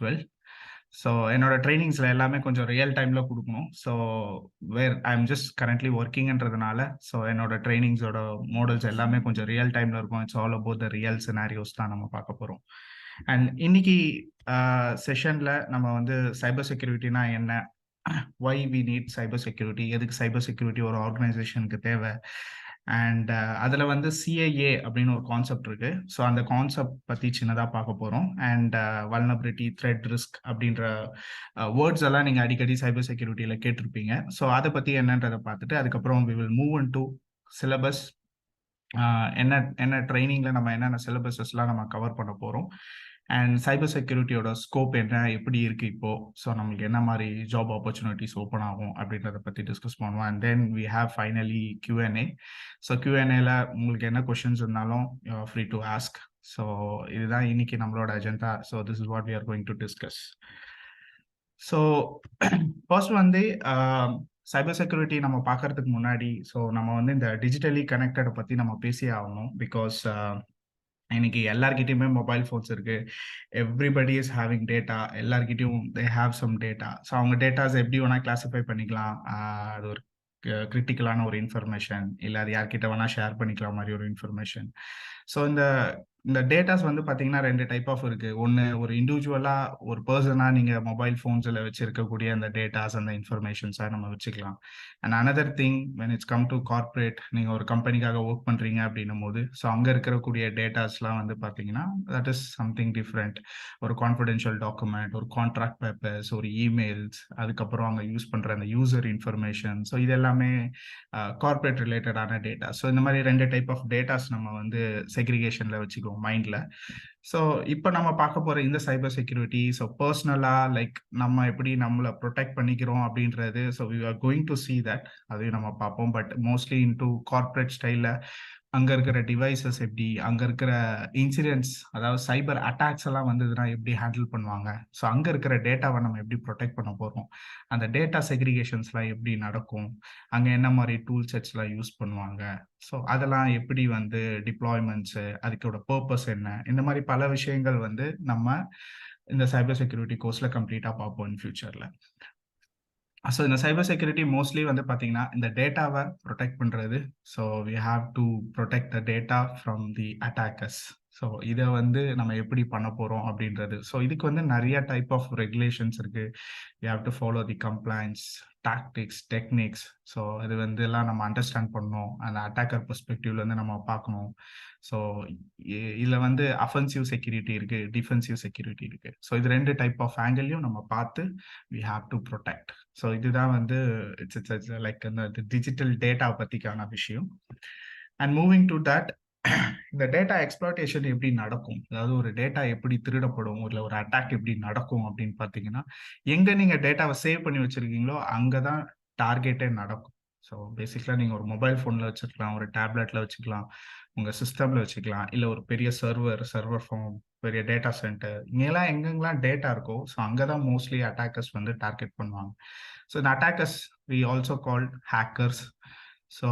well. So என்னோட ட்ரைனிங்ஸில் எல்லாமே கொஞ்சம் ரியல் டைமில் கொடுக்கணும். ஸோ ஐம் ஜஸ்ட் கரண்ட்லி ஒர்க்கிங்ன்றதுனால ஸோ என்னோட ட்ரைனிங்ஸோட மாடல்ஸ் எல்லாமே கொஞ்சம் ரியல் டைமில் இருக்கும். It's all about the real scenarios தான் நம்ம பார்க்க போகிறோம். அண்ட் இன்னைக்கு செஷனில் நம்ம வந்து சைபர் செக்யூரிட்டினா என்ன, why we need cyber security, எதுக்கு சைபர் செக்யூரிட்டி ஒரு ஆர்கனைசேஷனுக்கு தேவை, அண்ட் அதில் வந்து சிஐஏ அப்படின்னு ஒரு கான்செப்ட் இருக்கு. ஸோ அந்த கான்செப்ட் பற்றி சின்னதாக பார்க்க போகிறோம். அண்ட் வல்னபிலிட்டி, த்ரெட், ரிஸ்க் அப்படின்ற வேர்ட்ஸ் எல்லாம் நீங்கள் அடிக்கடி சைபர் செக்யூரிட்டியில் கேட்டிருப்பீங்க. ஸோ அதை பற்றி என்னன்றதை பார்த்துட்டு அதுக்கப்புறம் we will move in to syllabus. என்ன என்ன ட்ரைனிங்கில் நம்ம என்னென்ன சிலபஸஸ்லாம் நம்ம கவர் பண்ண போகிறோம், அண்ட் சைபர் செக்யூரிட்டியோட ஸ்கோப் என்ன, எப்படி இருக்குது இப்போது, ஸோ நம்மளுக்கு என்ன மாதிரி ஜாப் ஆப்பர்ச்சுனிட்டிஸ் ஓப்பன் ஆகும் அப்படின்றத பற்றி டிஸ்கஸ் பண்ணுவோம். And then we have finally Q&A. So Q&Aல உங்களுக்கு என்ன கொஷின்ஸ் இருந்தாலும் ஃப்ரீ டு ஆஸ்க். ஸோ இதுதான் இன்னைக்கு நம்மளோட agenda. So this is what we are going to discuss. So first வந்து சைபர் செக்யூரிட்டி நம்ம பார்க்கறதுக்கு முன்னாடி ஸோ நம்ம வந்து இந்த டிஜிட்டலி கனெக்டடை பற்றி நம்ம பேசியே ஆகணும். பிகாஸ் இன்னைக்கு எல்லார்கிட்டயுமே மொபைல் ஃபோன்ஸ் இருக்கு. Everybody is having data. எல்லார்கிட்டயும் they have some data. So அவங்க டேட்டாஸ் எப்படி வேணா கிளாஸிஃபை பண்ணிக்கலாம். அது ஒரு கிரிட்டிக்கலான ஒரு இன்ஃபர்மேஷன், இல்லை அது யார்கிட்ட வேணா ஷேர் பண்ணிக்கலாம் மாதிரி ஒரு இன்ஃபர்மேஷன். ஸோ இந்த டேட்டாஸ் வந்து பார்த்தீங்கன்னா 2 டைப் ஆஃப் இருக்கு. ஒன்று, ஒரு இண்டிவிஜுவலாக ஒரு பர்சனாக நீங்கள் மொபைல் ஃபோன்ஸில் வச்சிருக்கக்கூடிய அந்த டேட்டாஸ், அந்த இன்ஃபர்மேஷன்ஸாக நம்ம வச்சுக்கலாம். And another thing, when it's come to corporate, நீங்கள் ஒரு கம்பெனிக்காக ஒர்க் பண்ணுறீங்க அப்படின்னும் போது ஸோ அங்கே இருக்கக்கூடிய டேட்டாஸ்லாம் வந்து பார்த்தீங்கன்னா தட் இஸ் சம்திங் டிஃப்ரெண்ட். ஒரு கான்ஃபிடென்ஷியல் டாக்குமெண்ட், ஒரு கான்ட்ராக்ட் பேப்பர்ஸ், ஒரு இமெயில்ஸ், அதுக்கப்புறம் அங்கே யூஸ் பண்ணுற அந்த யூசர் இன்ஃபர்மேஷன். ஸோ இது எல்லாமே கார்ப்பரேட் ரிலேட்டடான டேட்டா. ஸோ இந்த மாதிரி 2 டைப் ஆஃப் டேட்டாஸ் நம்ம வந்து செக்ரிகேஷனில் வச்சுக்குவோம் மைண்டில். ஸோ இப்போ நம்ம பார்க்க போகிற இந்த சைபர் செக்யூரிட்டி, ஸோ பர்சனலாக லைக் நம்ம எப்படி நம்மளை ப்ரொடெக்ட் பண்ணிக்கிறோம் அப்படின்றது. So we are going to see that, அதையும் நம்ம பார்ப்போம். பட் மோஸ்ட்லி இன்டு கார்ப்பரேட் ஸ்டைலில் அங்கே இருக்கிற டிவைசஸ் எப்படி, அங்கே இருக்கிற இன்சிடென்ட்ஸ், அதாவது சைபர் அட்டாக்ஸ் எல்லாம் வந்ததுன்னா எப்படி ஹேண்டில் பண்ணுவாங்க, ஸோ அங்கே இருக்கிற டேட்டாவை நம்ம எப்படி ப்ரொடெக்ட் பண்ண போகிறோம், அந்த டேட்டா செக்ரிகேஷன்ஸ்லாம் எப்படி நடக்கும், அங்கே என்ன மாதிரி டூல் செட்ஸ்லாம் யூஸ் பண்ணுவாங்க, ஸோ அதெல்லாம் எப்படி வந்து டிப்ளாய்மெண்ட்ஸு, அதுக்கோட பர்பஸ் என்ன, இந்த மாதிரி பல விஷயங்கள் வந்து நம்ம இந்த சைபர் செக்யூரிட்டி கோர்ஸில் கம்ப்ளீட்டாக பார்ப்போம் இன் ஃபியூச்சரில். ஸோ இந்த சைபர் செக்யூரிட்டி மோஸ்ட்லி வந்து பார்த்தீங்கன்னா இந்த டேட்டாவை ப்ரொடெக்ட் பண்ணுறது. So we have to protect the data from the attackers. So இதை வந்து நம்ம எப்படி பண்ண போகிறோம் அப்படின்றது. ஸோ இதுக்கு வந்து நிறைய டைப் ஆஃப் ரெகுலேஷன்ஸ் இருக்குது. We have to follow the compliance, tactics, techniques. So இது வந்து எல்லாம் நம்ம அண்டர்ஸ்டாண்ட் பண்ணணும். அந்த அட்டாக்கர் பெர்ஸ்பெக்டிவ்ல வந்து நம்ம பார்க்கணும். ஸோ இதில் வந்து அஃபென்சிவ் செக்யூரிட்டி இருக்குது, டிஃபென்சிவ் செக்யூரிட்டி இருக்குது. ஸோ இது 2 டைப் ஆஃப் ஆங்கிளையும் நம்ம பார்த்து we have to protect. So இதுதான் வந்து இட்ஸ் லைக் அந்த டிஜிட்டல் டேட்டா பற்றிக்கான விஷயம். அண்ட் மூவிங் டு தட், இந்த டேட்டா எக்ஸ்ப்ளாய்டேஷன் எப்படி நடக்கும், அதாவது ஒரு டேட்டா எப்படி திருடப்படும், இல்லை ஒரு அட்டாக் எப்படி நடக்கும் அப்படின்னு பார்த்தீங்கன்னா, எங்கே நீங்கள் டேட்டாவை சேவ் பண்ணி வச்சுருக்கீங்களோ அங்கே தான் டார்கெட்டே நடக்கும். ஸோ பேசிக்கலாக நீங்கள் ஒரு மொபைல் ஃபோனில் வச்சுருக்கலாம், ஒரு டேப்லெட்டில் வச்சுக்கலாம், உங்கள் சிஸ்டமில் வச்சுக்கலாம், இல்லை ஒரு பெரிய சர்வர் ஃபார்ம், பெரிய டேட்டா சென்டர், இங்கெல்லாம் எங்கெங்கெல்லாம் டேட்டா இருக்கோ ஸோ அங்கே தான் மோஸ்ட்லி அட்டாக்கர்ஸ் வந்து டார்கெட் பண்ணுவாங்க. ஸோ இந்த attackers we also called hackers. So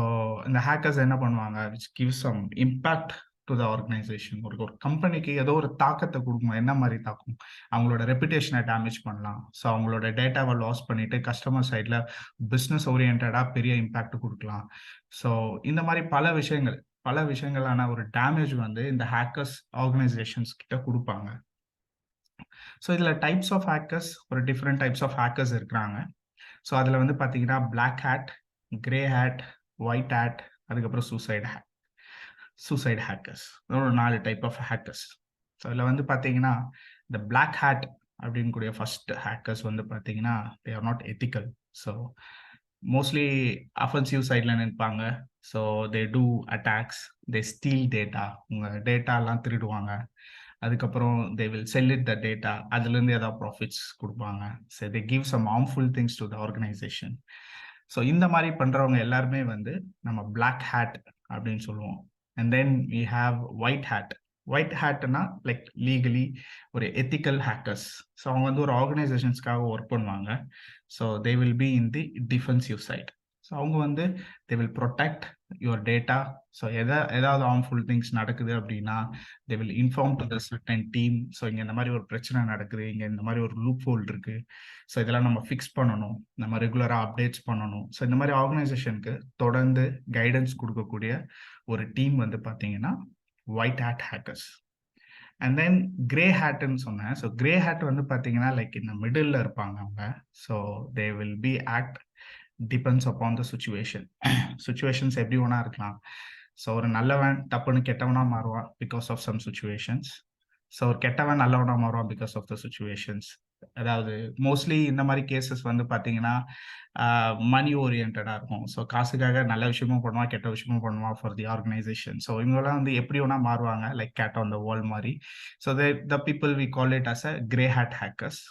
இந்த ஹேக்கர்ஸ் என்ன பண்ணுவாங்க, which give some impact to the organisation. ஒரு கம்பெனிக்கு ஏதோ ஒரு தாக்கத்தை கொடுக்கும். என்ன மாதிரி தாக்கும், அவங்களோட ரெப்புடேஷனை டேமேஜ் பண்ணலாம். ஸோ அவங்களோட டேட்டாவை லாஸ் பண்ணிட்டு கஸ்டமர் சைடில் பிஸ்னஸ் ஓரியன்டாக பெரிய இம்பேக்ட் கொடுக்கலாம். ஸோ இந்த மாதிரி பல விஷயங்களான ஒரு டேமேஜ் வந்து இந்த ஹேக்கர்ஸ் ஆர்கனைசேஷன்ஸ் கிட்ட கொடுப்பாங்க. ஸோ இதில் டைப்ஸ் ஆஃப் ஹேக்கர்ஸ், ஒரு டிஃப்ரெண்ட் டைப்ஸ் ஆஃப் ஹேக்கர்ஸ் இருக்கிறாங்க. ஸோ அதில் வந்து பார்த்தீங்கன்னா black hat, grey hat, white hat, அதுக்கப்புறம் சூசைட் ஹேக்கர்ஸ். ஒரு 4 டைப் ஆஃப் ஹேக்கர்ஸ். ஸோ இதில் வந்து பார்த்தீங்கன்னா இந்த பிளாக் ஹேட் அப்படின்னு கூடிய ஃபர்ஸ்ட் ஹேக்கர்ஸ் வந்து பார்த்தீங்கன்னா they are not ethical. So mostly offensive சைடில் நிற்பாங்க. So they do attacks, they steal data, உங்கள் டேட்டாலாம் திருடுவாங்க. அதுக்கப்புறம் they will sell it the data, அதுலேருந்து ஏதாவது ப்ராஃபிட்ஸ் கொடுப்பாங்க. So they give some harmful things to the organisation. So இந்த மாதிரி பண்ணுறவங்க எல்லாருமே வந்து நம்ம பிளாக் ஹேட் அப்படின்னு சொல்லுவோம். And then we have white hat. White ஹேட்னா லைக் லீகலி ஒரு எத்திக்கல் ஹேக்கர்ஸ். ஸோ அவங்க வந்து ஒரு ஆர்கனைசேஷன்ஸ்க்காக ஒர்க் பண்ணுவாங்க. So they will be in the defensive side. So அவங்க வந்து they will protect your data. So ஏதாவது ஹார்ம்ஃபுல் திங்ஸ் நடக்குது அப்படின்னா they will inform to the certain team. So இங்கே இந்த மாதிரி ஒரு பிரச்சனை நடக்குது, இங்கே இந்த மாதிரி ஒரு லூப் ஹோல் இருக்கு, ஸோ இதெல்லாம் நம்ம ஃபிக்ஸ் பண்ணணும், நம்ம ரெகுலராக அப்டேட்ஸ் பண்ணணும். ஸோ இந்த மாதிரி ஆர்கனைசேஷனுக்கு தொடர்ந்து கைடன்ஸ் கொடுக்கக்கூடிய ஒரு டீம் வந்து பார்த்தீங்கன்னா white hat hackers. And then grey ஹேட்னு சொன்னேன். ஸோ கிரே ஹேட் வந்து பார்த்தீங்கன்னா லைக் இந்த மிடில் இருப்பாங்க அவங்க. So they will be act depends upon the situation. Situations எப்படி வேணா இருக்கலாம். ஸோ ஒரு நல்லவன் டப்புன்னு கெட்டவனா மாறுவான் because of some situations. So ஒரு கெட்டவன் நல்லவனா மாறுவான் பிகாஸ் ஆஃப் த சுச்சுவேஷன்ஸ். அதாவது மோஸ்ட்லி இந்த மாதிரி கேசஸ் வந்து பார்த்தீங்கன்னா மணி ஓரியன்டாக இருக்கும். ஸோ காசுக்காக நல்ல விஷயமும் பண்ணுவான், கெட்ட விஷயமும் பண்ணுவான் ஃபார் தி ஆர்கனைசேஷன். ஸோ இவங்கெல்லாம் வந்து எப்படி வேணா மாறுவாங்க, like cat on the wall மாதிரி. So the people we call it as a grey hat hackers.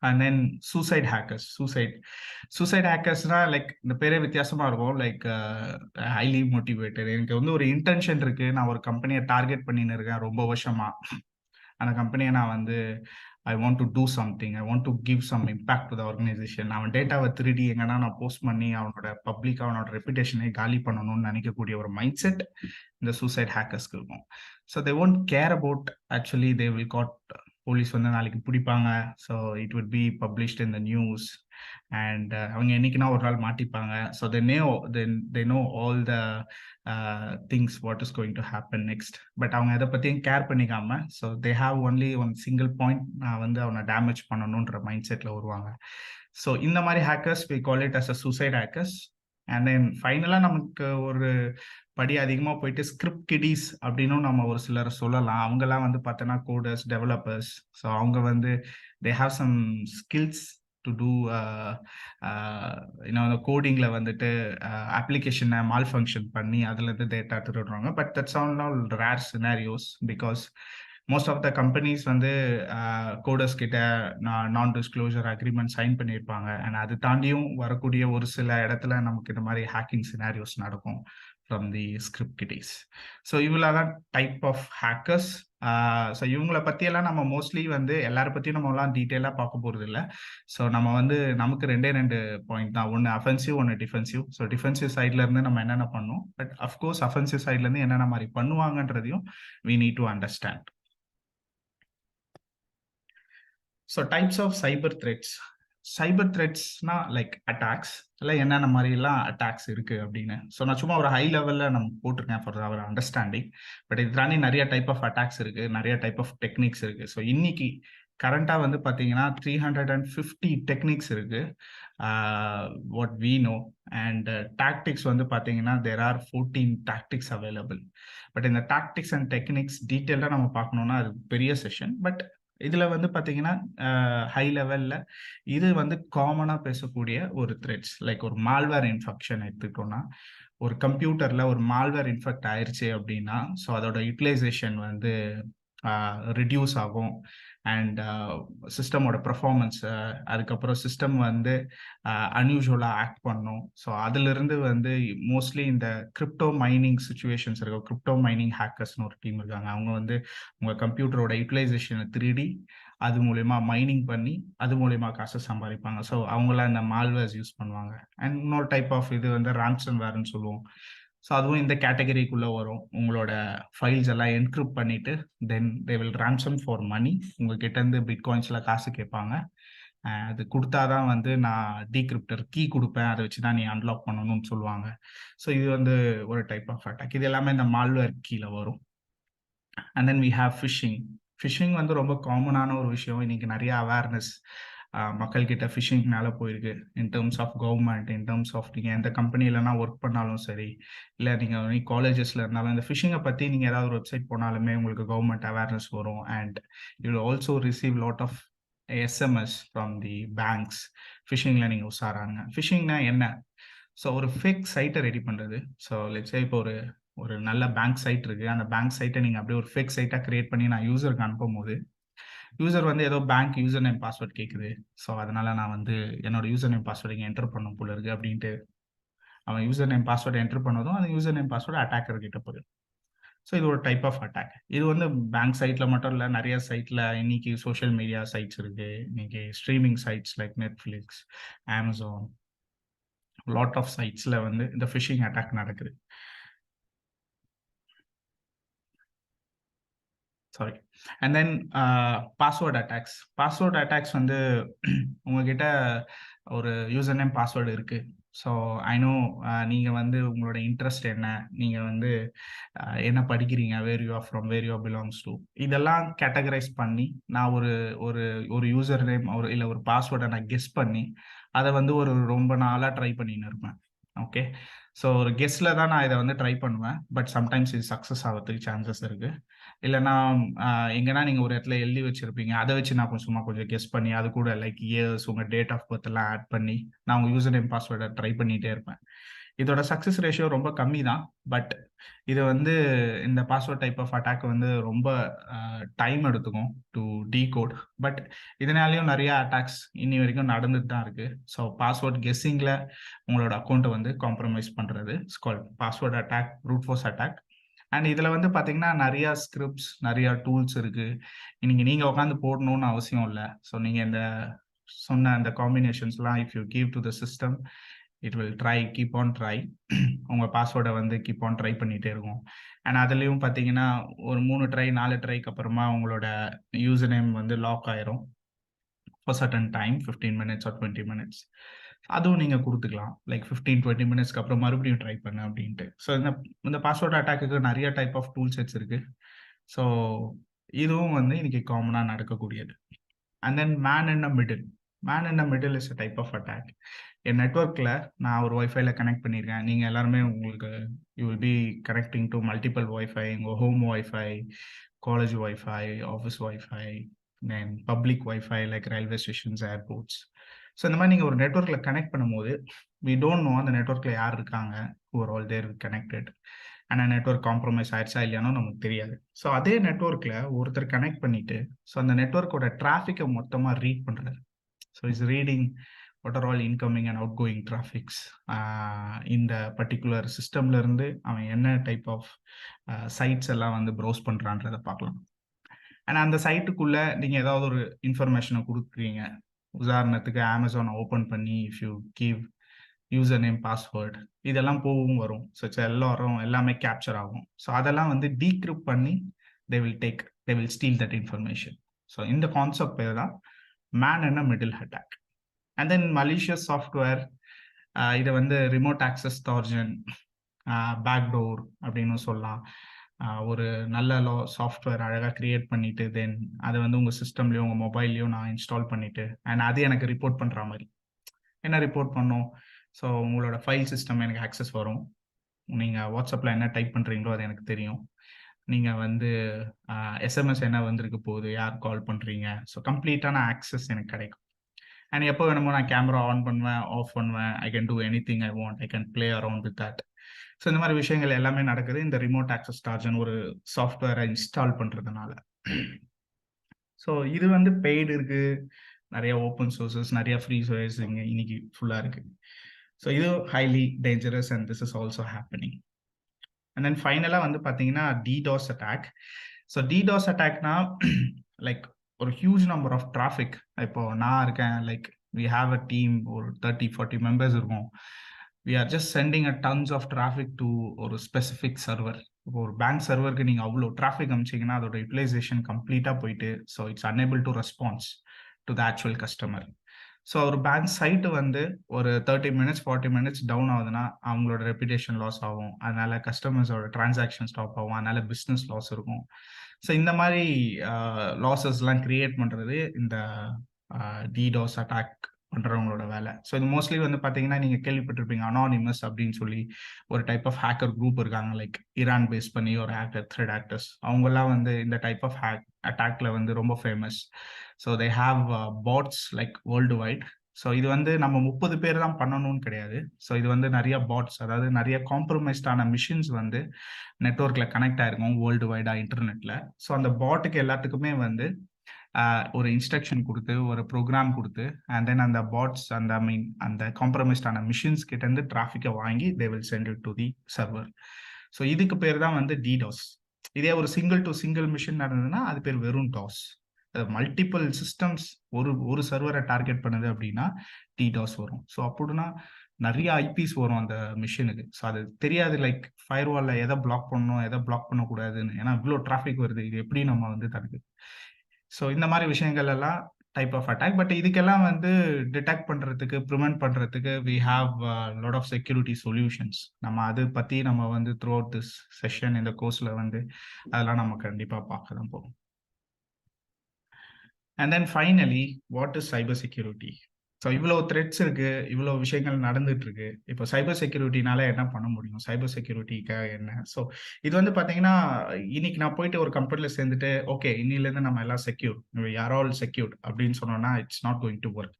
And then suicide hackers. Suicide ஹேக்கர்ஸ்னா லைக் இந்த பேரே வித்தியாசமா இருக்கும். Like highly motivated. எனக்கு வந்து ஒரு இன்டென்ஷன் இருக்கு, நான் ஒரு கம்பெனியை டார்கெட் பண்ணின்னு இருக்கேன் ரொம்ப வருஷமா. அந்த கம்பெனியை நான் வந்து I want to do something, I want to give some impact to the organisation. அவன் டேட்டாவை திருடி எங்கன்னா நான் போஸ்ட் பண்ணி அவனோட பப்ளிக் அவனோட ரெப்புடேஷனை காலி பண்ணணும்னு நினைக்கக்கூடிய ஒரு மைண்ட் செட் இந்த சூசைட் ஹேக்கர்ஸ்க்கு இருக்கும். So they won't care about actually they will got police வந்து நாளைக்கு பிடிப்பாங்க. So it would be published in the news and அவங்க என்னைக்குன்னா ஒரு நாள் மாட்டிப்பாங்க. So they know all the things what is going to happen next. But அவங்க அதை பற்றியும் கேர் பண்ணிக்காம so they have only one single point, நான் வந்து அவனை டேமேஜ் பண்ணணுன்ற மைண்ட் செட்டில் வருவாங்க. ஸோ இந்த மாதிரி hackers we call it as a suicide hackers. And then ஃபைனலாக நமக்கு ஒரு படி அதிகமாக போயிட்டு ஸ்கிரிப்ட் கிடிஸ் அப்படின்னும் நம்ம ஒரு சிலரை சொல்லலாம். அவங்கெல்லாம் வந்து பார்த்தோன்னா கோடர்ஸ், டெவலப்பர்ஸ். ஸோ அவங்க வந்து they have some skills to do இன்னும் கோடிங்கில் வந்துட்டு அப்ளிகேஷனை மால் ஃபங்க்ஷன் பண்ணி அதுலேருந்து டேட்டா திருடுறாங்க. But that's all rare scenarios because most of the companies வந்து கோடர்ஸ் கிட்ட நான் டிஸ்க்ளோசர் அக்ரிமெண்ட் சைன் பண்ணியிருப்பாங்க. அண்ட் அது தாண்டியும் வரக்கூடிய ஒரு சில இடத்துல நமக்கு இந்த மாதிரி ஹேக்கிங் சினாரியோஸ் நடக்கும் from the script kiddies. So இவ்வளோ தான் டைப் ஆஃப் ஹேக்கர்ஸ். ஸோ இவங்களை பற்றியெல்லாம் நம்ம மோஸ்ட்லி வந்து எல்லாரை பற்றியும் நம்மலாம் டீட்டெயிலாக பார்க்க போகிறது இல்லை. ஸோ நம்ம வந்து நமக்கு ரெண்டு பாயிண்ட் தான், ஒன்று அஃபென்சிவ், ஒன்று டிஃபென்சிவ். ஸோ டிஃபென்சிவ் சைட்லேருந்து நம்ம என்னென்ன பண்ணோம், பட் அஃப்கோர்ஸ் அஃபென்சிவ் சைட்லேருந்து என்னென்ன மாதிரி பண்ணுவாங்கன்றதையும் we need to understand. So types of cyber threats. Cyber த்ரெட்ஸ்னா லைக் அட்டாக்ஸ், இல்லை என்னென்ன மாதிரிலாம் அட்டாக்ஸ் இருக்கு அப்படின்னு. ஸோ நான் சும்மா ஒரு ஹை லெவலில் நம்ம போட்டிருக்கேன் ஃபார் அவர் அண்டர்ஸ்டாண்டிங். பட் இது தாண்டி நிறைய டைப் ஆஃப் அட்டாக்ஸ் இருக்கு, நிறைய டைப் ஆஃப் டெக்னிக்ஸ் இருக்கு. ஸோ இன்னைக்கு கரண்டாக வந்து பார்த்தீங்கன்னா 350 டெக்னிக்ஸ் இருக்கு what we know. And tactics வந்து பார்த்தீங்கன்னா there are 14 tactics available. But இந்த டாக்டிக்ஸ் அண்ட் டெக்னிக்ஸ் டீட்டெயிலாக நம்ம பார்க்கணுன்னா அது பெரிய செஷன். பட் இதில் வந்து பார்த்தீங்கன்னா ஹை லெவலில் இது வந்து காமனாக பேசக்கூடிய ஒரு த்ரெட்ஸ். லைக் ஒரு மால்வேர் இன்ஃபெக்ஷன் எடுத்துக்கிட்டோம்னா, ஒரு கம்ப்யூட்டரில் ஒரு மால்வேர் இன்ஃபெக்ட் ஆயிடுச்சு அப்படின்னா ஸோ அதோட யூட்டிலைசேஷன் வந்து ரிடியூஸ் ஆகும். அண்ட் சிஸ்டமோட பர்ஃபார்மன்ஸ், அதுக்கப்புறம் சிஸ்டம் வந்து அன்யூஷுவலாக ஆக்ட் பண்ணும். ஸோ அதிலிருந்து வந்து மோஸ்ட்லி இந்த கிரிப்டோ மைனிங் சுச்சுவேஷன்ஸ் இருக்கும். கிரிப்டோ மைனிங் ஹேக்கர்ஸ்னு ஒரு டீம் இருக்காங்க. அவங்க வந்து உங்கள் கம்ப்யூட்டரோட யூட்டிலைசேஷனை திருடி அது மூலயமா மைனிங் பண்ணி அது மூலயமா காசு சம்பாதிப்பாங்க. ஸோ அவங்களாம் இந்த மால்வேர்ஸ் யூஸ் பண்ணுவாங்க. அண்ட் இன்னொரு டைப் ஆஃப் இது வந்து ரான்சம் வேர்னு சொல்லுவோம். ஸோ அதுவும் இந்த கேட்டகரிக்குள்ளே வரும். உங்களோட ஃபைல்ஸ் எல்லாம் என்கிரிப்ட் பண்ணிட்டு then they will ransom for money. உங்ககிட்டேருந்து பிட்காயின்ஸில் காசு கேட்பாங்க. அது கொடுத்தாதான் வந்து நான் டீக்ரிப்டர் கீ கொடுப்பேன், அதை வச்சு தான் நீ அன்லாக் பண்ணணும்னு சொல்லுவாங்க. ஸோ இது வந்து ஒரு டைப் ஆஃப் அட்டாக். இது எல்லாமே இந்த மால்வேர் கீழே வரும். And then we have phishing. Phishing வந்து ரொம்ப காமனான ஒரு விஷயம். இன்னைக்கு நிறைய அவேர்னஸ் மக்கள்கிட்ட ஃபிஷிங்னால போயிருக்கு. In terms of government, in terms of நீங்கள் எந்த கம்பெனிலனா ஒர்க் பண்ணாலும் சரி, இல்லை நீங்கள் காலேஜஸில் இருந்தாலும் இந்த ஃபிஷிங்கை பற்றி நீங்கள் ஏதாவது ஒரு வெப்சைட் போனாலுமே உங்களுக்கு கவர்மெண்ட் அவேர்னஸ் வரும். And you will also receive lot of SMS from the banks. ஃபிஷிங்கில் நீங்கள் உசாராங்க. ஃபிஷிங்னா என்ன? ஸோ ஒரு ஃபேக் சைட்டை ரெடி பண்ணுறது. ஸோ லெட்ஸே இப்போ ஒரு நல்ல பேங்க் சைட் இருக்குது, அந்த பேங்க் சைட்டை நீங்கள் அப்படியே ஒரு ஃபேக் சைட்டாக கிரியேட் பண்ணி நான் யூசருக்கு அனுப்பும் போது யூசர் வந்து ஏதோ பேங்க் யூசர் நேம் பாஸ்வேர்ட் கேட்குது, ஸோ அதனால நான் வந்து என்னோட யூசர் நேம் பாஸ்வேர்டு இங்கே என்டர் பண்ணும் போல இருக்கு அப்படின்ட்டு அவன் யூசர் நேம் பாஸ்வேர்டு என்டர் பண்ணதும் அந்த யூசர் நேம் பாஸ்வேர்டு அட்டாக்கர் கிட்ட போயிடும். ஸோ இது ஒரு டைப் ஆஃப் அட்டாக். இது வந்து பேங்க் சைட்டில் மட்டும் இல்லை, நிறைய சைட்டில் இன்னைக்கு சோஷியல் மீடியா சைட்ஸ் இருக்குது. இன்னைக்கு streaming sites like Netflix, Amazon, lot of சைட்ஸ்ல வந்து இந்த ஃபிஷிங் அட்டாக் நடக்குது. Sorry. And then password attacks. Password attacks வந்து உங்ககிட்ட ஒரு யூசர் நேம் பாஸ்வேர்டு இருக்கு. ஸோ ஐ நோ நீங்கள் வந்து உங்களோட இன்ட்ரெஸ்ட் என்ன, நீங்கள் வந்து என்ன படிக்கிறீங்க, where you are from, where you are belongs to, இதெல்லாம் கேட்டகரைஸ் பண்ணி நான் ஒரு ஒரு ஒரு யூசர் நேம் இல்லை ஒரு பாஸ்வேர்டை நான் கெஸ் பண்ணி அதை வந்து ஒரு ரொம்ப நாளாக ட்ரை பண்ணின்னு இருப்பேன். ஓகே, ஸோ ஒரு கெஸ்ல தான் நான் இதை வந்து ட்ரை பண்ணுவேன். பட் சம்டைம்ஸ் இது சக்ஸஸ் ஆகிறதுக்கு சான்சஸ் இருக்கு. இல்லைன்னா எங்கன்னா நீங்கள் ஒரு இடத்துல எழுதி வச்சிருப்பீங்க, அதை வச்சு நான் சும்மா கொஞ்சம் கெஸ் பண்ணி அது கூட லைக் இயர்ஸ், உங்கள் டேட் ஆஃப் பர்த் எல்லாம் ஆட் பண்ணி நான் உங்கள் யூசர் நேம் பாஸ்வேர்டை ட்ரை பண்ணிகிட்டே இருப்பேன். இதோட சக்ஸஸ் ரேஷியோ ரொம்ப கம்மி தான். பட் இது வந்து இந்த பாஸ்வேர்ட் டைப் ஆஃப் அட்டாக் வந்து ரொம்ப டைம் எடுத்துக்கும் டு டீகோட். பட் இதனாலேயும் நிறைய அட்டாக்ஸ் இன்னி வரைக்கும் நடந்துட்டு தான் இருக்கு. ஸோ பாஸ்வேர்ட் கெஸ்ஸிங்கில் உங்களோட அக்கௌண்ட்டை வந்து காம்ப்ரமைஸ் பண்ணுறது called password attack, fruit force attack. And இதில் வந்து பார்த்தீங்கன்னா நிறைய ஸ்கிரிப்ட்ஸ், நிறைய டூல்ஸ் இருக்கு. இன்னைக்கு நீங்கள் உட்காந்து போடணும்னு அவசியம் இல்லை. ஸோ நீங்கள் இந்த சொன்ன அந்த காம்பினேஷன்ஸ்லாம் if you give to the system, it will try, keep on try. உங்கள் பாஸ்வேர்டை வந்து கீப் ஆன் ட்ரை பண்ணிகிட்டே இருக்கும். அண்ட் அதுலேயும் பார்த்தீங்கன்னா ஒரு 3 ட்ரை 4 ட்ரைக்கு அப்புறமா உங்களோட யூசர் நேம் வந்து லாக் ஆயிரும் for certain time, 15 minutes or 20 minutes. அதுவும் நீங்கள் கொடுத்துக்கலாம், லைக் 15-20 மினிட்ஸ்க்கு அப்புறம் மறுபடியும் ட்ரை பண்ண அப்படின்ட்டு. ஸோ இந்த பாஸ்வேர்ட் அட்டாக்கு நிறைய டைப் ஆஃப் டூல் செட்ஸ் இருக்கு. ஸோ இதுவும் வந்து இன்னைக்கு காமனாக நடக்கக்கூடியது. And then man in a middle. Man in a middle is a type of attack. என் நெட்ஒர்க்கில் நான் ஒரு ஒய்ஃபைல கனெக்ட் பண்ணியிருக்கேன். நீங்கள் எல்லாருமே உங்களுக்கு you will be connecting to multiple wifi, உங்கள் home wifi, college wifi, office wifi, then public wifi like railway stations, airports. So இந்த மாதிரி நீங்கள் ஒரு நெட்ஒர்க்கில் கனெக்ட் பண்ணும்போது வி டோன்ட் நோ அந்த நெட்ஒர்க்கில் யார் இருக்காங்க, who are all there connected. ஆனால் நெட்ஒர்க் காம்ப்ரமைஸ் ஆயிடுச்சா இல்லையானோ நமக்கு தெரியாது. ஸோ அதே நெட்ஒர்க்கில் ஒருத்தர் கனெக்ட் பண்ணிட்டு ஸோ அந்த நெட்ஒர்க்கோட டிராஃபிக்கை மொத்தமாக ரீட் பண்ணுறாரு. So is reading what are all incoming and outgoing traffics இந்த பர்டிகுலர் சிஸ்டம்ல இருந்து அவன் என்ன டைப் ஆஃப் சைட்ஸ் எல்லாம் வந்து ப்ரௌஸ் பண்ணுறான்றதை பார்க்கலாம். ஆனால் அந்த சைட்டுக்குள்ள நீங்கள் ஏதாவது ஒரு இன்ஃபர்மேஷனை கொடுக்குறீங்க. உதாரணத்துக்கு அமேசானை ஓப்பன் பண்ணி if you give user name, password, இதெல்லாம் போகவும் வரும். ஸோ எல்லாமே கேப்சர் ஆகும். ஸோ அதெல்லாம் வந்து டீக்ரிப்ட் பண்ணி they will steel that information. So இந்த கான்செப்ட் பேர் தான் man in a middle attack. And then malicious software, இதை வந்து ரிமோட் ஆக்சஸ் டார்ஜன், பேக்டோர் அப்படின்னு சொல்லலாம். ஒரு நல்ல சாஃப்ட்வேர் அழகாக கிரியேட் பண்ணிட்டு தென் அதை வந்து உங்கள் சிஸ்டம்லேயும் உங்கள் மொபைல்லையும் நான் இன்ஸ்டால் பண்ணிட்டு அண்ட் அது எனக்கு ரிப்போர்ட் பண்ணுற மாதிரி. என்ன ரிப்போர்ட் பண்ணும்? ஸோ உங்களோட ஃபைல் சிஸ்டம் எனக்கு ஆக்சஸ் வரும். நீங்கள் வாட்ஸ்அப்பில் என்ன டைப் பண்ணுறீங்களோ அது எனக்கு தெரியும். நீங்கள் வந்து எஸ்எம்எஸ் என்ன வந்திருக்கு போகுது, யார் கால் பண்ணுறீங்க, ஸோ கம்ப்ளீட்டான ஆக்சஸ் எனக்கு கிடைக்கும். அண்ட் எப்போ வேணுமோ நான் கேமரா ஆன் பண்ணுவேன், ஆஃப் பண்ணுவேன். I can do any thing I want. I can play around with that. So இந்த மாதிரி விஷயங்கள் எல்லாமே நடக்குது இந்த ரிமோட் ஆக்சஸ் டார்ஜன் ஒரு சாஃப்ட்வேரை இன்ஸ்டால் பண்ணுறதுனால. ஸோ இது வந்து பெய்டு இருக்கு, நிறைய ஓப்பன் சோர்சஸ், நிறைய ஃப்ரீ சோர்சஸ் இங்கே இன்னைக்கு ஃபுல்லாக இருக்கு. ஸோ இது highly dangerous and this is also happening. And then ஃபைனலாக வந்து பார்த்தீங்கன்னா டிடாஸ் அட்டாக். ஸோ டிடாஸ் அட்டாக்னா லைக் ஒரு ஹியூஜ் நம்பர் ஆஃப் டிராஃபிக். இப்போ நான் இருக்கேன், like we have a team, ஒரு 30-40 மெம்பர்ஸ் இருக்கும். We are just sending a tons of traffic to ஒரு ஸ்பெசிஃபிக் சர்வர். இப்போ ஒரு பேங்க் சர்வருக்கு நீங்கள் அவ்வளோ டிராஃபிக் அமிச்சிங்கன்னா அதோட யூட்டிலைசேஷன் கம்ப்ளீட்டாக போயிட்டு so it's unable to response to the actual customer. So ஒரு பேங்க் சைட்டு வந்து ஒரு 30 minutes 40 minutes டவுன் ஆகுதுன்னா அவங்களோட ரெப்புடேஷன் லாஸ் ஆகும். அதனால கஸ்டமர்ஸோட டிரான்சாக்ஷன் ஸ்டாப் ஆகும். அதனால பிஸ்னஸ் லாஸ் இருக்கும். ஸோ இந்த மாதிரி லாஸஸ்லாம் கிரியேட் பண்ணுறது இந்த டிடாஸ் அட்டாக் பண்ணுறவங்களோட வேலை. ஸோ இது மோஸ்ட்லி வந்து பார்த்தீங்கன்னா நீங்கள் கேள்விப்பட்டிருப்பீங்க அனானிமஸ் அப்படின்னு சொல்லி ஒரு டைப் ஆஃப் ஹேக்கர் குரூப் இருக்காங்க. லைக் ஈரான் பேஸ் பண்ணி ஒரு ஹேக்கர், த்ரெட் ஆக்டர்ஸ், அவங்கெல்லாம் வந்து இந்த டைப் ஆஃப் அட்டாக்ல வந்து ரொம்ப famous. So they have bots like world wide. ஸோ இது வந்து நம்ம 30 பேர் தான் பண்ணணும்னு கிடையாது. ஸோ இது வந்து நிறைய பாட்ஸ், அதாவது நிறைய காம்ப்ரமைஸ்டான மிஷின்ஸ் வந்து நெட்ஒர்க்கில் கனெக்ட் ஆயிருக்கும் வேர்ல்டு வைடா இன்டர்நெட்டில். ஸோ அந்த பாட்டுக்கு எல்லாத்துக்குமே வந்து ஒரு இன்ஸ்ட்ரக்ஷன் கொடுத்து ஒரு ப்ரோக்ராம் கொடுத்து அண்ட் தென் அந்த பாட்ஸ் அந்த காம்ப்ரமைஸ்டான மிஷின்ஸ் கிட்டேருந்து டிராஃபிக்கை வாங்கி they will send it to the server. So இதுக்கு பேர் தான் வந்து டிடாஸ். இதே ஒரு சிங்கிள் டு சிங்கிள் மிஷின் நடந்ததுன்னா அது பேர் வெறும் டாஸ். மல்டிபிள் சிஸ்டம்ஸ் ஒரு சர்வரை டார்கெட் பண்ணுது அப்படின்னா டிடாஸ் வரும். ஸோ அப்படின்னா நிறைய ஐபிஸ் வரும் அந்த மிஷினுக்கு. ஸோ அது தெரியாது லைக் ஃபயர்வால்ல எதை பிளாக் பண்ணணும் எதை பிளாக் பண்ணக்கூடாதுன்னு. ஏன்னா இவ்வளோ டிராஃபிக் வருது, இது எப்படி நம்ம வந்து தடுக்குது. ஸோ இந்த மாதிரி விஷயங்கள் எல்லாம் டைப் ஆஃப் அட்டாக். பட் இதுக்கெல்லாம் வந்து டிடெக்ட் பண்றதுக்கு ப்ரிவென்ட் பண்றதுக்கு we have lot of security solutions. நம்ம அதை பத்தி நம்ம வந்து த்ரூ அவுட் திஸ் செஷன் இந்த கோர்ஸ்ல வந்து அதெல்லாம் நம்ம கண்டிப்பா பார்க்க தான் போறோம். And then finally, what is cybersecurity? So இவ்வளோ த்ரெட்ஸ் இருக்கு, இவ்வளோ விஷயங்கள் நடந்துட்டு இருக்கு. இப்போ சைபர் செக்யூரிட்டினால என்ன பண்ண முடியும், சைபர் செக்யூரிட்டிக்காக என்ன? ஸோ இது வந்து பார்த்தீங்கன்னா, இன்னைக்கு நான் போயிட்டு ஒரு கம்பெனியில் சேர்ந்துட்டு ஓகே இன்னிலேருந்து நம்ம எல்லாம் செக்யூர், யார் ஆல் செக்யூர்ட் அப்படின்னு சொன்னோம்னா it's not going to work.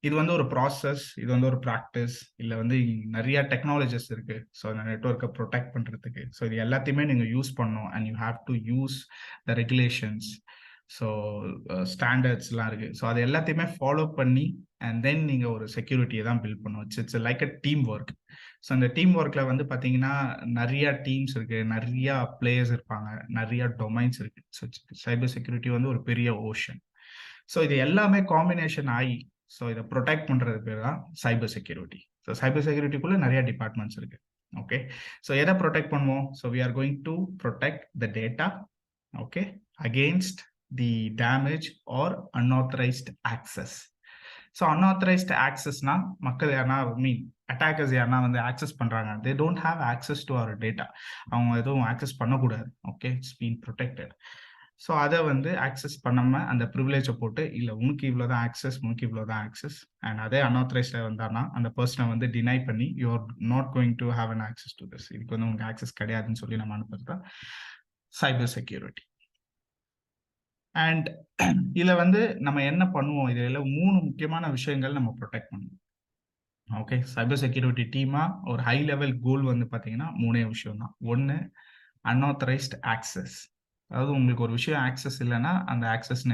இது வந்து ஒரு ப்ராசஸ், இது வந்து ஒரு ப்ராக்டிஸ், இல்லை வந்து நிறைய டெக்னாலஜிஸ் இருக்கு. ஸோ அந்த நெட்ஒர்க்கை ப்ரொடெக்ட் பண்ணுறதுக்கு. ஸோ இது எல்லாத்தையுமே நீங்கள் யூஸ் பண்ணணும். And you have to use the regulations. So ஸ்டாண்டர்ட்ஸ்லாம் இருக்கு. ஸோ அது எல்லாத்தையுமே ஃபாலோ பண்ணி அண்ட் தென் நீங்கள் ஒரு செக்யூரிட்டியை தான் பில்ட் பண்ணணும். It's like a team work. So அந்த டீம் ஒர்க்கில் வந்து பார்த்தீங்கன்னா நிறைய டீம்ஸ் இருக்கு, நிறைய பிளேயர்ஸ் இருப்பாங்க, நிறைய டொமைன்ஸ் இருக்கு. ஸோ சைபர் செக்யூரிட்டி வந்து ஒரு பெரிய ஓஷன். ஸோ இது எல்லாமே காம்பினேஷன் ஆகி ஸோ இதை ப்ரொடெக்ட் பண்ணுறது பேர் தான் சைபர் செக்யூரிட்டி. ஸோ சைபர் செக்யூரிட்டிக்குள்ளே நிறைய டிபார்ட்மெண்ட்ஸ் இருக்கு. ஓகே, ஸோ எதை ப்ரொடெக்ட் பண்ணுவோம்? So we are going to protect the data, okay, against the damage or unauthorised access. So unauthorised ஆக்சஸ்னா மக்கள் யாருன்னா அட்டாக்கர்ஸ் யாருன்னா வந்து ஆக்சஸ் பண்ணுறாங்க, they don't have access to our data. அவங்க எதுவும் ஆக்சஸ் பண்ணக்கூடாது. Okay, it's been protected. So அதை வந்து ஆக்சஸ் பண்ணாமல் அந்த ப்ரிவிலேஜை போட்டு இல்லை உனக்கு இவ்வளோ தான் ஆக்சஸ், உனக்கு இவ்வளோ தான் ஆக்சஸ், அண்ட் அதே அன்ஆத்தரைஸ்டாக வந்தானா அந்த பர்சனை வந்து டினை பண்ணி you are not going to have an access to this, இதுக்கு வந்து உங்களுக்கு ஆக்சஸ் கிடையாதுன்னு சொல்லி நம்ம அனுப்புறது தான் சைபர் செக்யூரிட்டி. அண்ட் இதில் வந்து நம்ம என்ன பண்ணுவோம், இதில் 3 முக்கியமான விஷயங்கள் நம்ம ப்ரொடெக்ட் பண்ணுவோம். ஓகே, சைபர் செக்யூரிட்டி டீமா ஒரு ஹை லெவல் கோல் வந்து பார்த்தீங்கன்னா 3 விஷயம் தான். ஒன்று அன்ஆத்தரைஸ்ட் ஆக்சஸ். அதாவது உங்களுக்கு ஒரு விஷயம் ஆக்சஸ் இல்லைன்னா அந்த ஆக்சஸ்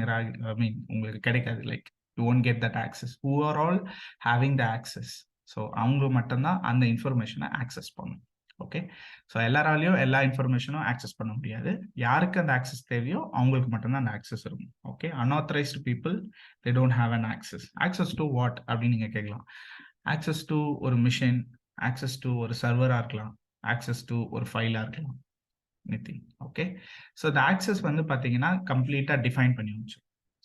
உங்களுக்கு கிடைக்காது. Like you won't get that access. Who are all having the access, so அவங்க மட்டும்தான் அந்த இன்ஃபர்மேஷனை ஆக்சஸ் பண்ணணும். ஓகே, ஸோ எல்லாராலையும் எல்லா இன்ஃபர்மேஷனும் ஆக்சஸ் பண்ண முடியாது. யாருக்கு அந்த ஆக்சஸ் தேவையோ அவங்களுக்கு மட்டும்தான் அந்த ஆக்சஸ் இருக்கும். Okay, unauthorised people they don't have an access. Access to what அப்படின்னு நீங்கள் கேட்கலாம். ஆக்சஸ் டு ஒரு மிஷின், ஆக்சஸ் டு ஒரு சர்வராக இருக்கலாம், ஆக்சஸ் டு ஒரு ஃபைலாக இருக்கலாம், anything. ஓகே, ஸோ இந்த ஆக்சஸ் வந்து பார்த்தீங்கன்னா கம்ப்ளீட்டாக டிஃபைன் பண்ணி வச்சு.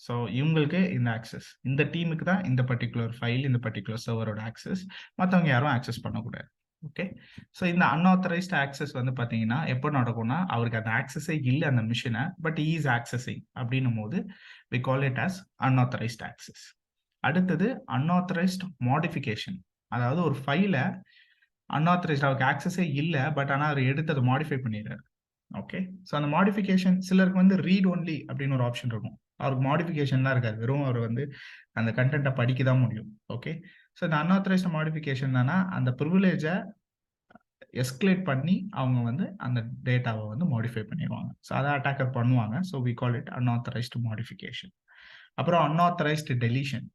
ஸோ இவங்களுக்கு இந்த ஆக்சஸ், இந்த டீமுக்கு தான் இந்த பர்டிகுலர் ஃபைல், இந்த பர்டிகுலர் சர்வரோட ஆக்சஸ், மற்றவங்க யாரும் ஆக்சஸ் பண்ணக்கூடாது. ஓகே, ஸோ இந்த அன்ஆத்தரைஸ்ட் ஆக்சஸ் வந்து பார்த்தீங்கன்னா எப்போ நடக்கும்னா அவருக்கு அந்த ஆக்சஸே இல்லை அந்த மிஷினை, பட் ஈஸ் ஆக்சஸிங் அப்படின்னும் போது we call it as unauthorised access. அடுத்தது அன்ஆத்தரைஸ்ட் மாடிஃபிகேஷன். அதாவது ஒரு ஃபைலை அன்ஆத்தரைஸ்ட் அவருக்கு ஆக்சஸே இல்லை, பட் ஆனால் அவர் எடுத்து அதை மாடிஃபை பண்ணிடுறாரு. ஓகே, ஸோ அந்த மாடிஃபிகேஷன் சிலருக்கு வந்து ரீட் ஒன்லி அப்படின்னு ஒரு ஆப்ஷன் இருக்கும், அவருக்கு மாடிஃபிகேஷன்லாம் இருக்காது, வெறும் அவர் வந்து அந்த கண்டென்ட்டை படிக்க தான் முடியும். ஓகே, ஸோ இந்த அன்ஆத்தரைஸ்ட் மாடிஃபிகேஷன் தானே அந்த ப்ரிவிலேஜை எஸ்கலேட் பண்ணி அவங்க வந்து அந்த டேட்டாவை வந்து மாடிஃபை பண்ணிடுவாங்க. ஸோ அதை அட்டாக்கர் பண்ணுவாங்க. So we call it unauthorised modification. அப்புறம் அன்ஆத்தரைஸ்டு டெலிஷன்.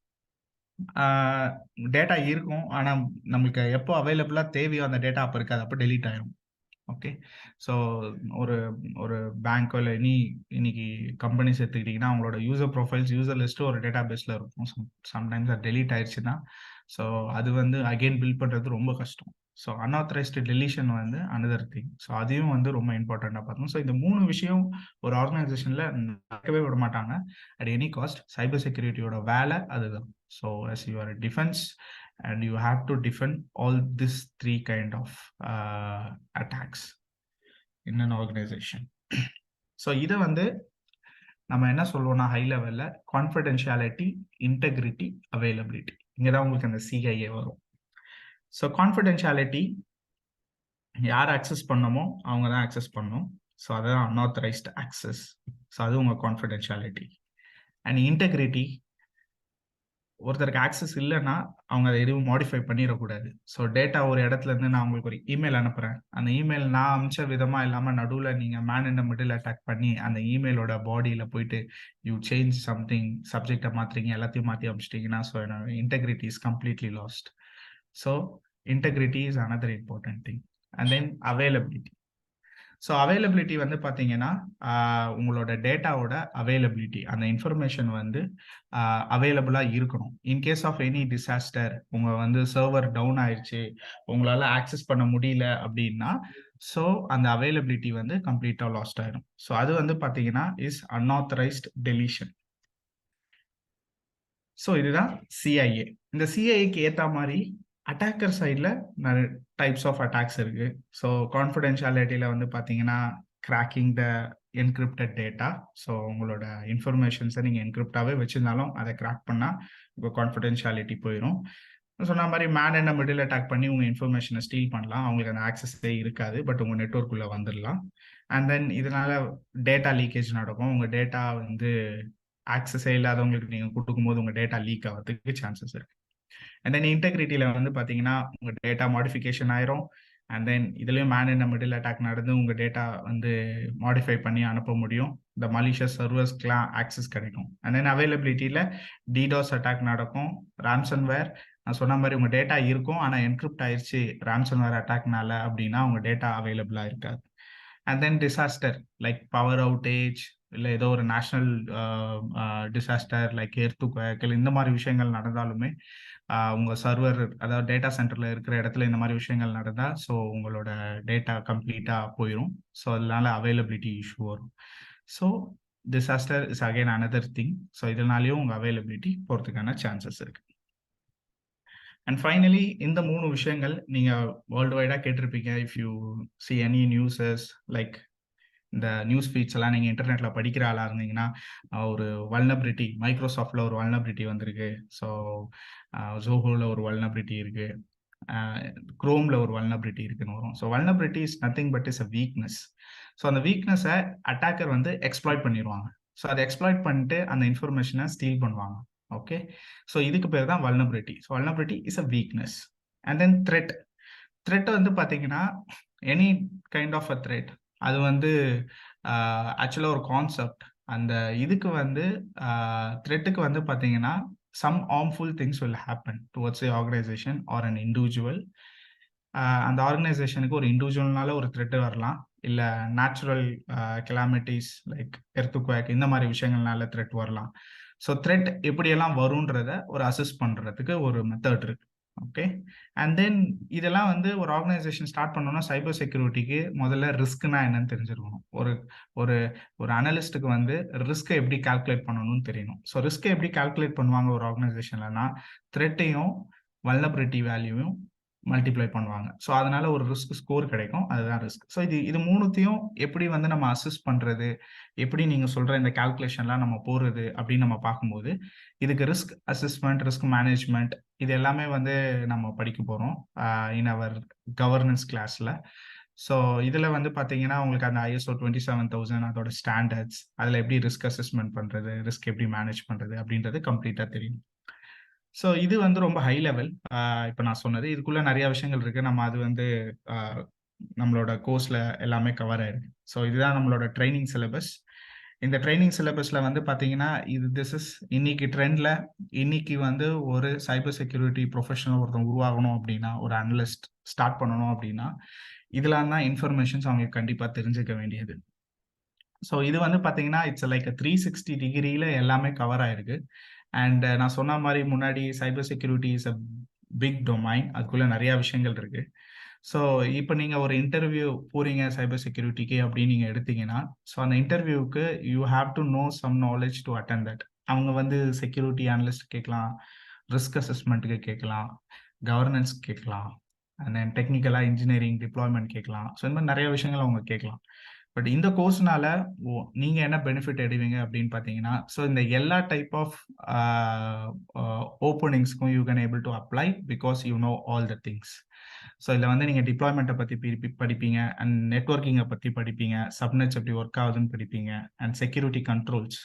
டேட்டா இருக்கும், ஆனால் நம்மளுக்கு எப்போ அவைலபிளாக தேவையோ அந்த டேட்டா அப்போ இருக்காது, அப்போ டெலீட் ஆயிரும். ஓகே, ஸோ ஒரு ஒரு பேங்க்கோ இல்லை இன்னைக்கு கம்பெனிஸ் எடுத்துக்கிட்டிங்கன்னா அவங்களோட யூசர் ப்ரொஃபைல்ஸ், யூசர் லிஸ்ட்டு ஒரு டேட்டா பேஸில் இருக்கும். சம்டைம்ஸ் அது டெலீட் ஆயிடுச்சுன்னா ஸோ அது வந்து அகெயின் பில்ட் பண்ணுறது ரொம்ப கஷ்டம். ஸோ அன்ஆத்தரைஸ்டு டெலிஷன் வந்து அனதர் திங். ஸோ அதையும் வந்து ரொம்ப இம்பார்ட்டண்ட்டாக பார்க்கணும். ஸோ இந்த 3 விஷயம் ஒரு ஆர்கனைசேஷனில் நடக்கவே விட மாட்டாங்க அட் எனி காஸ்ட். சைபர் செக்யூரிட்டியோட வேலை அதுதான். So as you are a defense and you have to defend all these 3 kind of attacks in an organization. So இதை வந்து நம்ம என்ன சொல்லுவோம்னா ஹை லெவலில் கான்ஃபிடென்ஷியாலிட்டி, இன்டெகிரிட்டி, அவைலபிலிட்டி. இங்கே தான் உங்களுக்கு அந்த சிஐஏ வரும். ஸோ கான்ஃபிடென்ஷியாலிட்டி யார் ஆக்சஸ் பண்ணமோ அவங்க தான் ஆக்சஸ் பண்ணணும். ஸோ அதுதான் அன்ஆத்தரைஸ்ட் ஆக்சஸ். ஸோ அது உங்கள் கான்ஃபிடென்ஷியாலிட்டி. அண்ட் இன்டெகிரிட்டி, ஒருத்தருக்கு ஆக்சஸ் இல்லைன்னா அவங்க அதை எதுவும் மாடிஃபை பண்ணிடக்கூடாது. ஸோ டேட்டா ஒரு இடத்துல இருந்து நான் உங்களுக்கு ஒரு இமெயில் அனுப்புகிறேன், அந்த இமெயில் நான் அமிச்ச விதமாக இல்லாமல் நடுவில் நீங்கள் man in the middle attack பண்ணி அந்த இமெயிலோட பாடியில் போயிட்டு யூ சேஞ்ச் சம்திங், சப்ஜெக்டை மாற்றுறீங்க, எல்லாத்தையும் மாற்றி அமிச்சிட்டிங்கன்னா ஸோ என்னோட integrity is completely last. So integrity is another important thing. And then availability. So availability வந்து பார்த்தீங்கன்னா, உங்களோட டேட்டாவோட அவைலபிலிட்டி, அந்த இன்ஃபர்மேஷன் வந்து அவைலபிளா இருக்கணும். In case of any disaster, உங்க வந்து சர்வர் டவுன் ஆயிருச்சு, உங்களால ஆக்சஸ் பண்ண முடியல அப்படின்னா, ஸோ அந்த அவைலபிலிட்டி வந்து கம்ப்ளீட்டா லாஸ்ட் ஆயிடும். ஸோ அது வந்து பார்த்தீங்கன்னா இஸ் அன்ஆத்தரைஸ்ட் டெலிஷன். ஸோ இதுதான் சிஐஏ. இந்த சிஐஏக்கு ஏத்த மாரி அட்டாக்கர் சைட்ல நிறைய டைப்ஸ் ஆஃப் அட்டாக்ஸ் இருக்கு. ஸோ கான்ஃபிடென்ஷியாலிட்டியில வந்து பார்த்தீங்கன்னா, கிராக்கிங் த என்கிரிப்டட் டேட்டா. ஸோ உங்களோட இன்ஃபர்மேஷன்ஸை நீங்க என்கிரிப்டாவே வச்சிருந்தாலும் அதை கிராக் பண்ணா உங்க கான்ஃபிடென்ஷியாலிட்டி போயிடும். சொன்ன மாதிரி மேன் இன் மிடில் அட்டாக் பண்ணி உங்க இன்ஃபர்மேஷனை ஸ்டீல் பண்ணலாம். அவங்களுக்கு அந்த ஆக்சஸே இருக்காது, பட் உங்க நெட்வொர்க் உள்ள வந்துடலாம். அண்ட் தென் இதனால டேட்டா லீக்கேஜ் நடக்கும். உங்க டேட்டா வந்து ஆக்சஸே இல்லாதவங்களுக்கு நீங்க கொடுக்கும்போது உங்க டேட்டா லீக் ஆகிறதுக்கு சான்சஸ் இருக்கு. அண்ட் தென் இன்டெகிரிட்டியில வந்து பாத்தீங்கன்னா உங்க டேட்டா மாடிஃபிகேஷன் ஆயிரும். அண்ட் தென் இதுலயும் மேன் இன் மிடில் அட்டாக் நடந்து உங்க டேட்டா வந்து மாடிஃபை பண்ணி அனுப்ப முடியும். இந்த malicious சர்வர்ஸ்க்குலாம் ஆக்சஸ் கிடைக்கும். அண்ட் தென் அவைலபிலிட்டியில டிடாஸ் அட்டாக் நடக்கும். ரான்சம்வேர், நான் சொன்ன மாதிரி உங்க டேட்டா இருக்கும் ஆனா என்கிரிப்ட் ஆயிருச்சு ரான்சம்வேர் அட்டாக்னால அப்படின்னா உங்க டேட்டா அவைலபிளா இருக்காது. And then disaster like power outage, இல்லை ஏதோ ஒரு நேஷனல் டிசாஸ்டர் லைக் எர்த்குவேக், இந்த மாதிரி விஷயங்கள் நடந்தாலுமே உங்கள் சர்வர், அதாவது டேட்டா சென்டரில் இருக்கிற இடத்துல இந்த மாதிரி விஷயங்கள் நடந்தால் ஸோ உங்களோட டேட்டா கம்ப்ளீட்டாக போயிடும். ஸோ அதனால அவைலபிலிட்டி இஷ்யூ வரும். So disaster is again another thing. So இதனாலேயும் உங்கள் அவைலபிலிட்டி போகிறதுக்கான சான்சஸ் இருக்கு. அண்ட் ஃபைனலி இந்த 3 விஷயங்கள் நீங்கள் வேர்ல்டு வைடாக கேட்டிருப்பீங்க. If you see any newses like இந்த நியூஸ் ஃபீட்ஸ் எல்லாம் நீங்கள் இன்டர்நெட்டில் படிக்கிற ஆளாக இருந்தீங்கன்னா, ஒரு வல்னபிலிட்டி மைக்ரோசாஃப்டில் ஒரு வல்னபிலிட்டி வந்திருக்கு. ஸோ ஜோஹோவில் ஒரு வல்னபிலிட்டி இருக்கு, குரோமில் ஒரு வல்னபிலிட்டி இருக்குன்னு வரும். So vulnerability is nothing but is a weakness. So அந்த வீக்னஸை அட்டாக்கர் வந்து எக்ஸ்ப்ளாய்ட் பண்ணிடுவாங்க. ஸோ அதை எக்ஸ்ப்ளாய்ட் பண்ணிட்டு அந்த இன்ஃபர்மேஷனை ஸ்டீல் பண்ணுவாங்க. ஓகே, ஸோ இதுக்கு பேர் தான் vulnerability. So vulnerability is a weakness. And then threat. Threat வந்து பார்த்தீங்கன்னா any kind of a threat. அது வந்து ஆக்சுவலாக ஒரு கான்செப்ட். அந்த இதுக்கு வந்து த்ரெட்டுக்கு வந்து பார்த்தீங்கன்னா some harmful things will happen towards a organization or an individual. அந்த ஆர்கனைசேஷனுக்கு ஒரு இண்டிவிஜுவல்னால ஒரு த்ரெட் வரலாம், இல்லை நேச்சுரல் கெலாமிட்டிஸ் லைக் எர்த்குவேக் இந்த மாதிரி விஷயங்கள்னால த்ரெட் வரலாம். ஸோ த்ரெட் எப்படியெல்லாம் வரும்ன்றத ஒரு அசஸ் பண்ணுறதுக்கு ஒரு மெத்தட் இருக்கு. ஓகே, அண்ட் தென் இதெல்லாம் வந்து ஒரு ஆர்கனைசேஷன் ஸ்டார்ட் பண்ணோம்னா சைபர் செக்யூரிட்டிக்கு முதல்ல ரிஸ்க்னா என்னன்னு தெரிஞ்சிருக்கணும். ஒரு ஒரு ஒரு அனலிஸ்ட்டுக்கு வந்து ரிஸ்க்கை எப்படி கால்குலேட் பண்ணணும்னு தெரியணும். ஸோ ரிஸ்க்கை எப்படி கால்குலேட் பண்ணுவாங்க ஒரு ஆர்கனைசேஷன்லனா, த்ரெட்டையும் வல்னபிலிட்டி வேல்யூவையும் மல்டிப்ளை பண்ணுவாங்க. ஸோ அதனால ஒரு ரிஸ்க் ஸ்கோர் கிடைக்கும், அதுதான் ரிஸ்க். ஸோ இது மூணுத்தையும் எப்படி வந்து நம்ம அசஸ் பண்றது, எப்படி நீங்க சொல்ற இந்த கால்குலேஷன்லாம் நம்ம போடுறது அப்படின்னு நம்ம பார்க்கும்போது இதுக்கு ரிஸ்க் அசஸ்மெண்ட், ரிஸ்க் மேனேஜ்மெண்ட் இது எல்லாமே வந்து நம்ம படிக்க போறோம் இன் அவர் கவர்னன்ஸ் கிளாஸ்ல. ஸோ இதுல வந்து பாத்தீங்கன்னா உங்களுக்கு அந்த ISO 27000 அதோட ஸ்டாண்டர்ட்ஸ், அதுல எப்படி ரிஸ்க் அசஸ்மெண்ட் பண்றது, ரிஸ்க் எப்படி மேனேஜ் பண்றது அப்படின்றது கம்ப்ளீட்டா தெரியும். ஸோ இது வந்து ரொம்ப ஹை லெவல். இப்போ நான் சொன்னது இதுக்குள்ள நிறைய விஷயங்கள் இருக்கு. நம்ம அது வந்து நம்மளோட கோர்ஸ்ல எல்லாமே கவர் ஆயிருக்கு. ஸோ இதுதான் நம்மளோட ட்ரைனிங் சிலபஸ். இந்த ட்ரைனிங் சிலபஸ்ல வந்து பாத்தீங்கன்னா திஸ் இஸ் இன்னைக்கு ட்ரெண்ட்ல, இன்னைக்கு வந்து ஒரு சைபர் செக்யூரிட்டி ப்ரொஃபஷனல் ஒருத்தன் உருவாகணும் அப்படின்னா, ஒரு அனலிஸ்ட் ஸ்டார்ட் பண்ணணும் அப்படின்னா, இதெல்லாம் தான் இன்ஃபர்மேஷன்ஸ் அவங்களுக்கு கண்டிப்பா தெரிஞ்சுக்க வேண்டியது. ஸோ இது வந்து பாத்தீங்கன்னா இட்ஸ் லைக் 360 டிகிரியில எல்லாமே கவர் ஆயிருக்கு. அண்ட் நான் சொன்ன மாதிரி முன்னாடி cyber security is a big domain, அதுக்குள்ள நிறைய விஷயங்கள் இருக்கு. ஸோ இப்போ நீங்க ஒரு இன்டர்வியூ போறீங்க சைபர் செக்யூரிட்டிக்கு அப்படின்னு நீங்க எடுத்தீங்கன்னா, ஸோ அந்த இன்டர்வியூக்கு you have to know some knowledge to attend that. அவங்க வந்து செக்யூரிட்டி அனலிஸ்ட் கேட்கலாம், ரிஸ்க் அசஸ்மெண்ட்டுக்கு கேட்கலாம், கவர்னன்ஸ் கேட்கலாம், அண்ட் தென் டெக்னிக்கலாக இன்ஜினியரிங் டிப்ளாய்மெண்ட் கேட்கலாம். ஸோ இந்த மாதிரி நிறைய விஷயங்கள் அவங்க கேட்கலாம். பட் இந்த கோர்ஸ்னால நீங்க என்ன பெனிஃபிட் எடுவீங்க அப்படின்னு பார்த்தீங்கன்னா, ஸோ இந்த எல்லா டைப் ஆஃப் ஓப்பனிங்ஸ்க்கும் you can able to apply because you know all the things. So இதில் வந்து நீங்கள் டிப்ளாய்மெண்ட்டை பற்றி படிப்பீங்க, அண்ட் நெட்ஒர்க்கிங்கை பற்றி படிப்பீங்க, சப்நெட்ஸ் எப்படி ஒர்க் ஆகுதுன்னு படிப்பீங்க, அண்ட் செக்யூரிட்டி கண்ட்ரோல்ஸ்.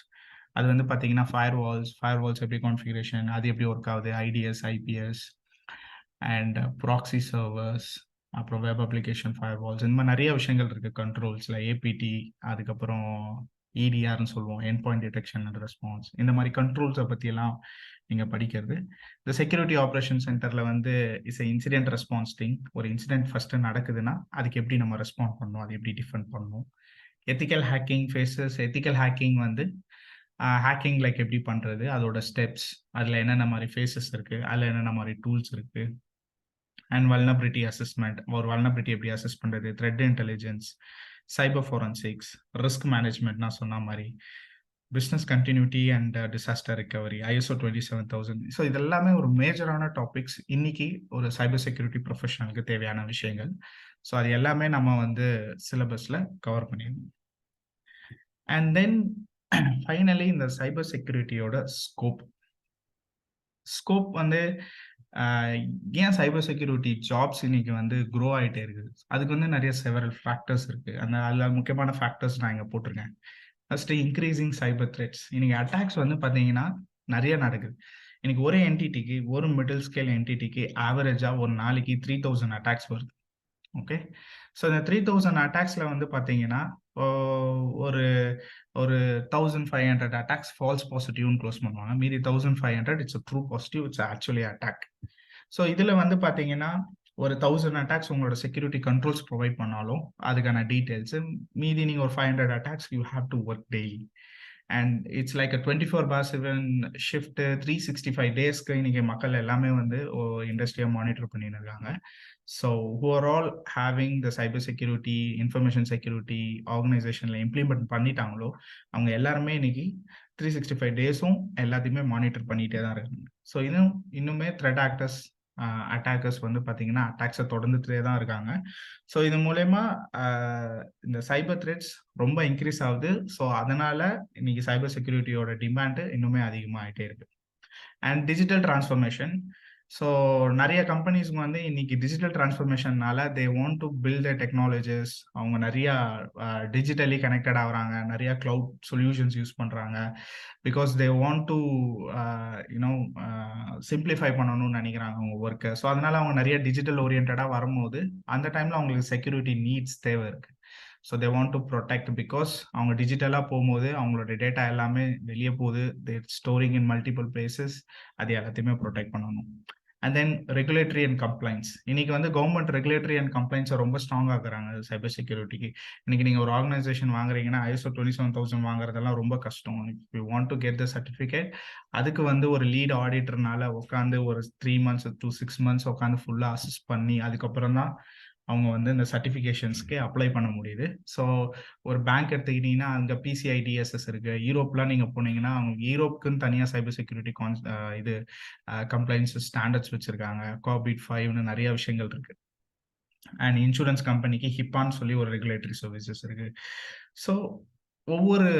அது வந்து பார்த்தீங்கன்னா ஃபயர்வால்ஸ் எப்படி கான்ஃபிகரேஷன், அது எப்படி ஒர்க் ஆகுது, IDS, IPS, and proxy servers, அப்புறம் வெப் அப்ளிகேஷன் ஃபயர்வால்ஸ், இந்த மாதிரி நிறைய விஷயங்கள் இருக்குது. கண்ட்ரோல்ஸில் ஏபிடி, அதுக்கப்புறம் EDRன்னு சொல்லுவோம், end point detection and response. இந்த மாதிரி கண்ட்ரோல்ஸை பற்றியெல்லாம் நீங்க படிக்கிறது. இந்த செக்யூரிட்டி ஆப்பரேஷன் சென்டர்ல வந்து இஸ் இன்சிடென்ட் ரெஸ்பான்ஸ் டீம். ஒரு இன்சிடென்ட் ஃபர்ஸ்ட் நடக்குதுன்னா அதுக்கு எப்படி நம்ம ரெஸ்பாண்ட் பண்ணணும், அதை எப்படி டிஃபெண்ட் பண்ணணும். Ethical hacking phases. Ethical hacking வந்து ஹேக்கிங் லைக் எப்படி பண்றது, அதோட ஸ்டெப்ஸ், அதுல என்னென்ன மாதிரி ஃபேஸஸ் இருக்கு, அதுல என்னென்ன மாதிரி டூல்ஸ் இருக்கு, அண்ட் வல்னபிலிட்டி அசஸ்மெண்ட். ஒரு வல்னபிலிட்டி எப்படி அசஸ் பண்றது, த்ரெட் இன்டெலிஜென்ஸ், சைபர் ஃபோரன்சிக்ஸ், ரிஸ்க் மேனேஜ்மெண்ட் நான் சொன்ன மாதிரி, business continuity and disaster recovery, ISO 27000. So இதெல்லாமே ஒரு மேஜரான டாபிக்ஸ் இன்னைக்கு ஒரு சைபர் செக்யூரிட்டி ப்ரொஃபஷனலுக்கு தேவையான விஷயங்கள். ஸோ அது எல்லாமே நம்ம வந்து சிலபஸ்ல கவர் பண்ணிடணும். அண்ட் தென் ஃபைனலி இந்த சைபர் செக்யூரிட்டியோட ஸ்கோப் வந்து ஏன் சைபர் செக்யூரிட்டி ஜாப்ஸ் இன்னைக்கு வந்து க்ரோ ஆகிட்டே இருக்குது. அதுக்கு வந்து நிறைய செவரல் ஃபேக்டர்ஸ் இருக்கு. அதில் முக்கியமான ஃபேக்டர்ஸ் நான் இங்கே போட்டிருக்கேன். ஃபர்ஸ்ட், இன்க்ரீசிங் சைபர் த்ரெட்ஸ். இன்னைக்கு அட்டாக்ஸ் வந்து பார்த்தீங்கன்னா நிறைய நடக்குது. இன்னைக்கு ஒரு என்டிட்டிக்கு, ஒரு மிடில் ஸ்கேல் என்டிட்டிக்கு ஆவரேஜாக ஒரு நாளைக்கு 3000 அட்டாக்ஸ் வருது. ஓகே, ஸோ இந்த 3000 அட்டாக்ஸ்ல வந்து பார்த்தீங்கன்னா ஒரு ஒரு 1500 அட்டாக்ஸ் ஃபால்ஸ் பாசிட்டிவ்னு க்ளோஸ் பண்ணுவாங்க. மீதி 1500 it's true positive, it's actually attack. So இதில் வந்து பார்த்தீங்கன்னா ஒரு 1000 அட்டாக்ஸ் உங்களோட செக்யூரிட்டி கண்ட்ரோல்ஸ் ப்ரொவைட் பண்ணாலும் அதுக்கான டீட்டெயில்ஸ், மீதி நீங்கள் ஒரு 500 attacks you have to work daily. And it's like a 24/7 shift, 365 டேஸ்க்கு இன்னைக்கு மக்கள் எல்லாமே வந்து இண்டஸ்ட்ரியை மானிட்டர் பண்ணிட்டு இருக்காங்க. So who are all having the cyber security, information security ஆர்கனைசேஷனில் இம்ப்ளிமெண்ட் பண்ணிட்டாங்களோ அவங்க எல்லாருமே இன்னைக்கு 365 டேஸும் எல்லாத்தையுமே மானிட்டர் பண்ணிகிட்டே தான் இருக்காங்க. ஸோ இன்னுமே த்ரெட் அட்டாக்கர்ஸ் வந்து பார்த்தீங்கன்னா அட்டாக்ஸை தொடர்ந்துட்டே தான் இருக்காங்க. ஸோ இது மூலயமா இந்த சைபர் த்ரெட்ஸ் ரொம்ப இன்க்ரீஸ் ஆகுது. ஸோ அதனால இன்னைக்கு சைபர் செக்யூரிட்டியோட டிமாண்டு இன்னுமே அதிகமாகிட்டே இருக்கு. And digital transformation. ஸோ நிறைய கம்பெனிஸ்க்கு வந்து இன்னைக்கு டிஜிட்டல் டிரான்ஸ்ஃபர்மேஷன்னால they want to build the technologies. அவங்க நிறையா டிஜிட்டலி கனெக்டட் ஆகுறாங்க, நிறையா க்ளவுட் சொல்யூஷன்ஸ் யூஸ் பண்ணுறாங்க. Because they want to you know simplify பண்ணணும்னு நினைக்கிறாங்க அவங்க ஒர்க்கை. ஸோ அதனால அவங்க நிறைய டிஜிட்டல் ஓரியன்டாக வரும்போது அந்த டைமில் அவங்களுக்கு செக்யூரிட்டி நீட்ஸ் தேவை இருக்குது. So they want to protect, because அவங்க டிஜிட்டலாக போகும்போது அவங்களோட டேட்டா எல்லாமே வெளியே போகுது, தேர் ஸ்டோரிங் இன் மல்டிபிள் பிளேசஸ், அது எல்லாத்தையுமே ப்ரொடெக்ட் பண்ணணும். And then regulatory and complaints. இன்னைக்கு வந்து கவர்மெண்ட் ரெகுலேட்டரி அண்ட் கம்ப்ளைண்ட்ஸை ரொம்ப ஸ்ட்ராங் ஆகுறாங்க சைபர் செக்யூரிட்டிக்கு. இன்னைக்கு நீங்கள் ஒரு ஆர்கனைசேஷன் வாங்குறீங்கன்னா ISO 27000 வாங்குறதெல்லாம் ரொம்ப கஷ்டம். If you want to get the certificate, அதுக்கு வந்து ஒரு லீட் ஆடிட்டர்னால உட்காந்து ஒரு 3 months to 6 months உட்காந்து ஃபுல்லாக அசஸ் பண்ணி அதுக்கப்புறம் தான் அவங்க வந்து இந்த சர்டிஃபிகேஷன்ஸ்க்கு அப்ளை பண்ண முடியுது. ஸோ ஒரு பேங்க் எடுத்துக்கிட்டிங்கன்னா அங்கே PCI DSS இருக்குது. யூரோப்லாம் நீங்கள் போனீங்கன்னா அவங்க யூரோப்புக்குன்னு தனியாக சைபர் செக்யூரிட்டி இது கம்ப்ளைண்ட்ஸ் ஸ்டாண்டர்ட்ஸ் வச்சுருக்காங்க. கோபிட் 5ன்னு நிறைய விஷயங்கள் இருக்குது. அண்ட் இன்சூரன்ஸ் கம்பெனிக்கு ஹிப்பான்னு சொல்லி ஒரு ரெகுலேட்டரி சர்வீசஸ் இருக்குது. ஸோ ஒவ்வொரு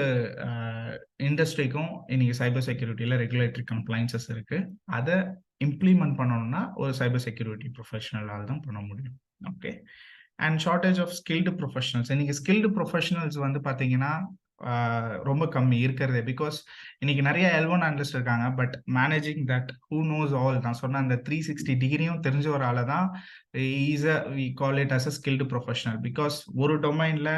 இண்டஸ்ட்ரிக்கும் இன்னைக்கு சைபர் செக்யூரிட்டியில் ரெகுலேட்டரி கம்ப்ளைன்சஸ் இருக்குது. அதை இம்ப்ளிமெண்ட் பண்ணணும்னா ஒரு சைபர் செக்யூரிட்டி ப்ரொஃபஷனலால் தான் பண்ண முடியும். Okay, and shortage of skilled professionals. இன்னைக்கு ஸ்கில்டு ப்ரொஃபஷனல்ஸ் வந்து பார்த்தீங்கன்னா ரொம்ப கம்மி இருக்கிறதே. பிகாஸ் இன்னைக்கு நிறைய L1 அனலிஸ்ட் இருக்காங்க, but managing that who knows all, நான் சொன்ன அந்த 360 டிகிரியும் தெரிஞ்ச ஒரு ஆளை தான் we call it as a skilled professional. Because ஒரு டொமைனில்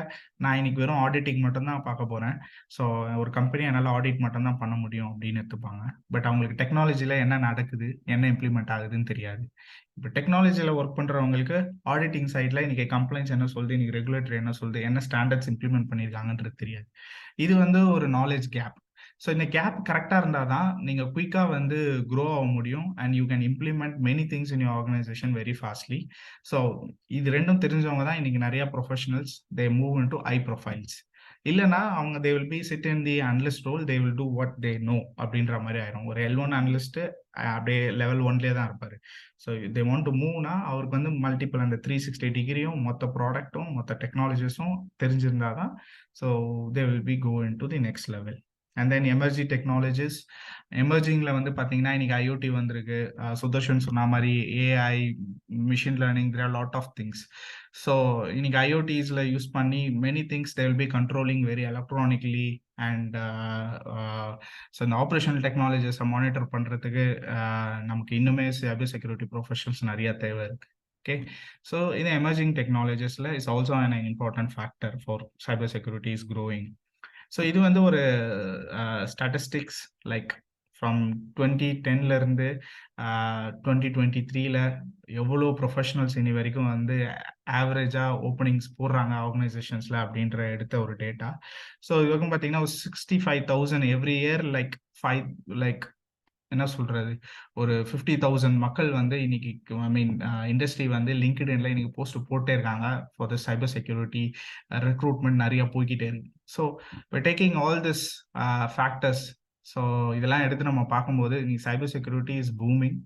நான் இன்னைக்கு வெறும் ஆடிட்டிங் மட்டும்தான் பார்க்க போகிறேன், ஸோ ஒரு கம்பெனி என்னால் ஆடிட் மட்டும்தான் பண்ண முடியும் அப்படின்னு எடுத்துப்பாங்க. பட் அவங்களுக்கு டெக்னாலஜியில் என்ன நடக்குது, என்ன இம்ப்ளிமெண்ட் ஆகுதுன்னு தெரியாது. இப்போ டெக்னாலஜியில் ஒர்க் பண்ணுறவங்களுக்கு ஆடிட்டிங் சைடில் இன்னைக்கு கம்ப்ளைண்ட்ஸ் என்ன சொல்லுது, இன்னைக்கு ரெகுலேட்டரி என்ன சொல்லுது, என்ன ஸ்டாண்டர்ட்ஸ் இம்ப்ளிமெண்ட் பண்ணியிருக்காங்கன்றது தெரியாது. இது வந்து ஒரு நாலேஜ் கேப். ஸோ இந்த கேப் கரெக்டாக இருந்தால் தான் நீங்கள் குயிக்காக வந்து க்ரோ ஆக முடியும். And you can implement many things in your organisation very fastly. So இது ரெண்டும் தெரிஞ்சவங்க தான் இன்னைக்கு நிறைய professionals they move in to I profiles. இல்லைனா அவங்க they will be sit in the analyst role, they will do what they know அப்படின்ற மாதிரி ஆயிரும். ஒரு L1 அனலிஸ்ட்டு அப்படியே லெவல் 1லேயே தான் இருப்பார். ஸோ தே வாண்ட் டு மூவ்னா அவருக்கு வந்து மல்டிபிள் அந்த 360 டிகிரியும் மொத்த ப்ராடக்ட்டும் மொத்த டெக்னாலஜிஸும் தெரிஞ்சிருந்தா தான். So they will be go in to the next level. And then emerging technologies. எமர்ஜிங்கில் வந்து பார்த்தீங்கன்னா இன்னைக்கு IoT வந்திருக்கு, சுதர்ஷன் சொன்ன மாதிரி AI, machine learning, there are lot of things. So இன்னைக்கு IoTஸில் யூஸ் பண்ணி many things they will be controlling very electronically. And so இந்த ஆப்ரேஷனல் டெக்னாலஜிஸை மானிட்டர் பண்ணுறதுக்கு நமக்கு இன்னுமே சைபர் செக்யூரிட்டி ப்ரொஃபஷனல்ஸ் நிறைய தேவை இருக்கு. ஓகே, ஸோ இந்த எமர்ஜிங் டெக்னாலஜிஸில் is also an important factor for cyber security is growing. So இது வந்து ஒரு ஸ்டாட்டிஸ்டிக்ஸ் லைக் ஃப்ரம் 2010ல இருந்து 2023ல எவ்வளோ ப்ரொஃபஷனல்ஸ் இனி வரைக்கும் வந்து ஆவரேஜா ஓப்பனிங்ஸ் போடுறாங்க ஆர்கனைசேஷன்ஸ்ல அப்படின்ற எடுத்த ஒரு டேட்டா. ஸோ இது வரைக்கும் பார்த்தீங்கன்னா ஒரு 65,000 எவ்ரி இயர், லைக் லைக் என்ன சொல்றது, ஒரு 50,000 மக்கள் வந்து இன்னைக்கு ஐ மீன் இண்டஸ்ட்ரி வந்து லிங்க்டின்ல இன்னைக்கு போஸ்ட் போட்டே இருக்காங்க for the cyber security recruitment நிறைய போய்கிட்டே இருக்கு. So taking all this factors, so இதெல்லாம் எடுத்து நம்ம பார்க்கும்போது சைபர் செக்யூரிட்டி இஸ் பூமிங்.